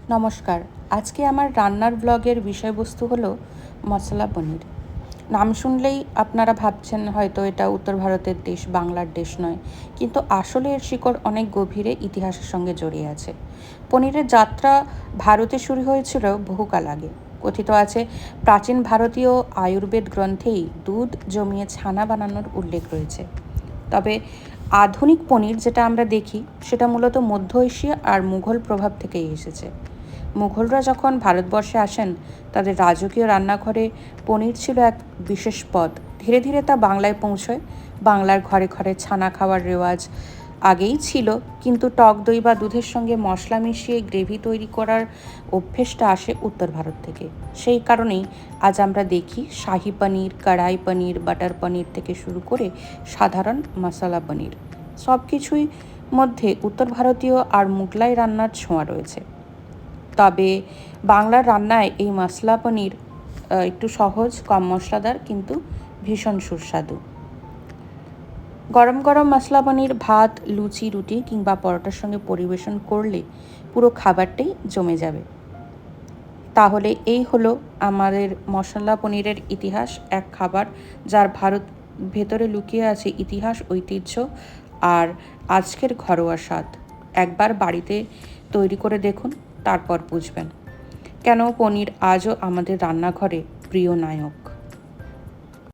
নমস্কার। আজকে আমার রান্নার ব্লগের বিষয়বস্তু হলো মশলা পনির। নাম শুনলেই আপনারা ভাবছেন হয়তো এটা উত্তর ভারতের দেশ, বাংলার দেশ নয়, কিন্তু আসলে এর শিকড় অনেক গভীরে ইতিহাসের সঙ্গে জড়িয়ে আছে। পনিরের যাত্রা ভারতে শুরু হয়েছিল বহুকাল আগে। কথিত আছে প্রাচীন ভারতীয় আয়ুর্বেদ গ্রন্থেই দুধ জমিয়ে ছানা বানানোর উল্লেখ রয়েছে। তবে আধুনিক পনির যেটা আমরা দেখি সেটা মূলত মধ্য এশিয়া আর মুঘল প্রভাব থেকেই এসেছে। মুঘলরা যখন ভারতবর্ষে আসেন, তাদের রাজকীয় রান্নাঘরে পনির ছিল এক বিশেষ পদ। ধীরে ধীরে তা বাংলায় পৌঁছয়। বাংলার ঘরে ঘরে ছানা খাওয়ার রেওয়াজ আগেই ছিল, কিন্তু টক দই বা দুধের সঙ্গে মশলা মিশিয়ে গ্রেভি তৈরি করার অভ্যেসটা আসে উত্তর ভারত থেকে। সেই কারণেই আজ আমরা দেখি শাহি পনির, কড়াই পনির, বাটার পনির থেকে শুরু করে সাধারণ মশলা পনির, সব কিছুই মধ্যে উত্তর ভারতীয় আর মুঘলাই রান্নার ছোঁয়া রয়েছে। তবে বাংলার রান্নায় এই মশলা পনির একটু সহজ, কম মশলাদার, কিন্তু ভীষণ সুস্বাদু। গরম গরম মশলা পনির ভাত, লুচি, রুটি কিংবা পরোটার সঙ্গে পরিবেশন করলে পুরো খাবারটাই জমে যাবে। তাহলে এই হলো আমাদের মশলা পনিরের ইতিহাস, এক খাবার যার ভারত ভেতরে লুকিয়ে আছে ইতিহাস, ঐতিহ্য আর আজকের ঘরোয়া স্বাদ। একবার বাড়িতে তৈরি করে দেখুন, তারপর বুঝবেন কেন পনির আজও আমাদের রান্নাঘরে প্রিয় নায়ক।